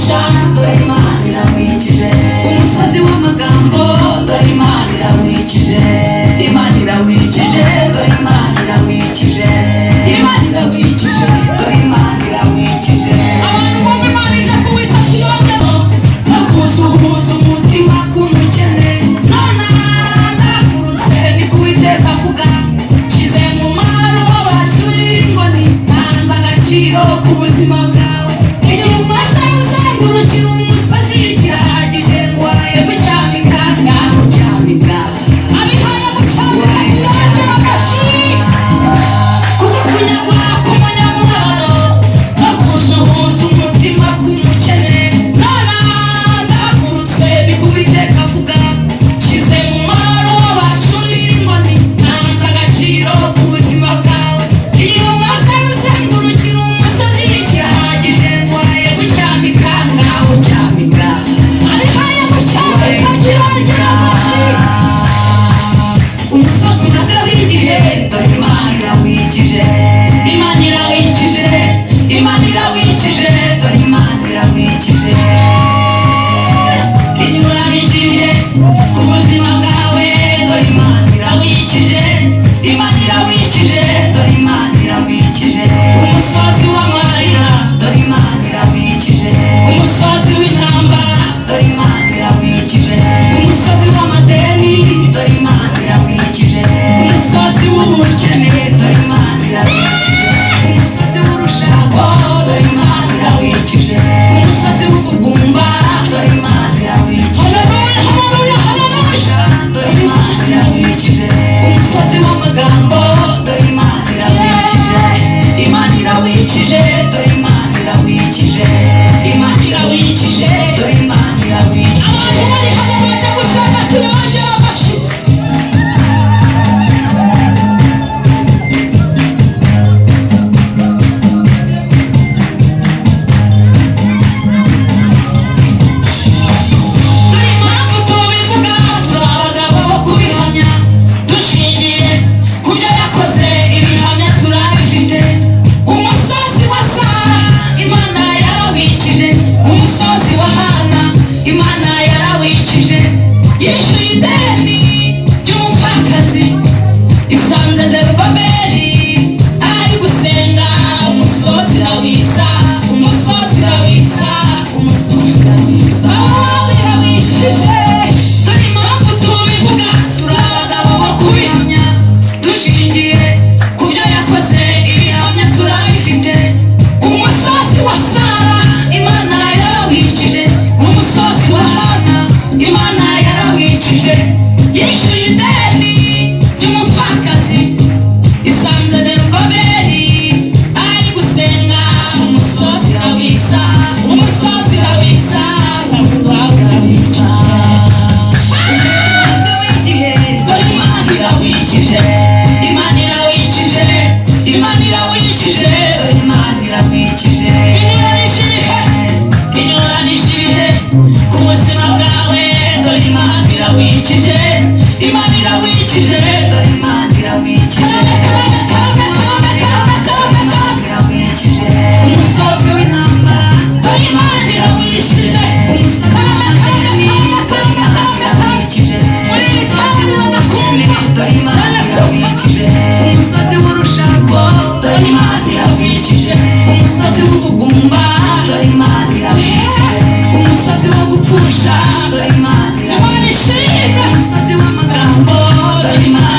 w'ubupfusha dore Imana irawikije umusozi w'amagambo dore Imana irawikije Imana irawikije dore Imana irawikije Imana irawikije dore Imana irawikije abantu bo Imana ije kuwita kiyongero nakusuhuza umutima k'umukene none ndagurutse ni kuwiteka avuga shize mu maro bacuye ingoni ntanze agaciro ku buzima bwawe igihe umasa uzengurukira umusozi kirahagije ngwaye gucamika ngaho cyamika abihaye gucamika kiyongera kashi kuko kunyagwa k'umunyamubabaro nakusuhuza umutima k'umukene none ndagurutse ni kuwiteka avuga shize mu maro bacuye ingoni ntanze agaciro ku buzima bwawe igihe umasa uzengurukira umusozi kirahagije ngwaye gucamika ngaho cyamika abihaye gucamika kiyongera kashi umusozi uraze w'igihe dore Imana irawikije Imana irawikije Imana irawikije dore Imana irawikije inyuranije ibihe ku buzima bwawe dore Imana irawikije Imana irawikije dore Imana irawikije umusozi w'amarira dore Imana irawikije umusozi w'intambara dore Imana irawikije umusozi w'amadeni dore Imana irawikije umusozi w'ubukene dore Imana irawikije umusozi w'urushako dore Imana irawikije umusozi w'ubugumba dore Imana irawikije haleluya haleluya dore Imana irawikije umusozi w'amagambo dore Imana irawikije Imana irawikije dore Imana irawikije Imana irawikije dore Imana irawikije abantu bari hano baje gusenga tuyongera amashi dore impamvu tubivuga turi abagabo bo kubihamya dushingiye ku byo yakoze ibihamya turabifite umusozi wa Sara Imana yarawikije umusozi wa Hana Imana yarawikije yishyuye ideni ry'umupfakazi isanze Zerubabeli ari gusenga umusozi irawitsa umusozi irawitsa umusozi irawitsa irawikije dore impamvu tubivuga turi abagabo bo kubihamya dushingiye ku byo yakoze ibihamya turabifite umusozi wa Sara Imana yarawikije umusozi wa Hana Imana yarawikije yishyuye ideni ry'umupfakazi isanze Zerubabeli ari gusenga umusozi irawitsa umusozi irawitsa umusozi irawitsa umusozi w'igihe dore Imana irawikije Imana irawikije Imana irawikije dore Imana irawikije inyuranije ibihe inyuranije ibihe ku buzima bwawe dore Imana irawikije Imana irawikije dore Imana irawikije umusozi w'intambara dore Imana irawikije umusozi w'amadeni dore Imana irawikije umusozi w'ubukene dore Imana irawikije umusozi w'urushako dore Imana irawikije umusozi w'ubugumba dore Imana irawikije umusozi wo gupfusha dore Imana irawikije umusozi w'amagambo dore Imana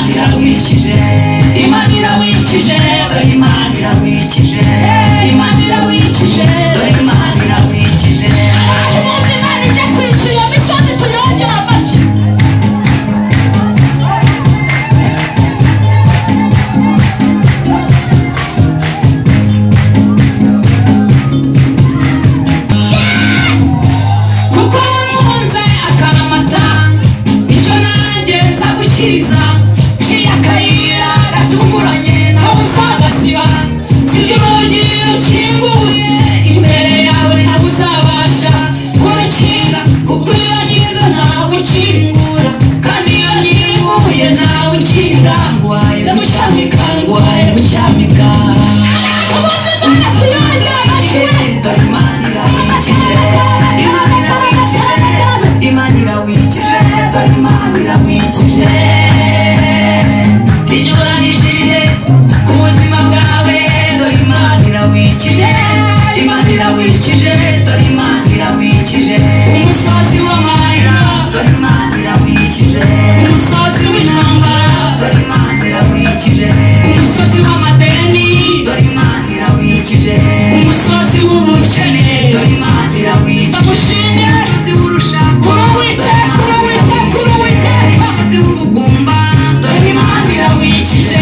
irawikije bamushimye umusozi w'urushako kuruwiteka umusozi w'ubugumba dore Imana irawikije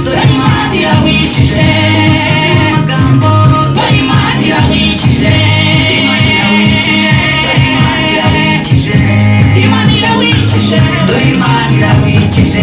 dore Imana irawikije umusozi w'amagambo dore Imana irawikije Imana irawikije dore Imana irawikije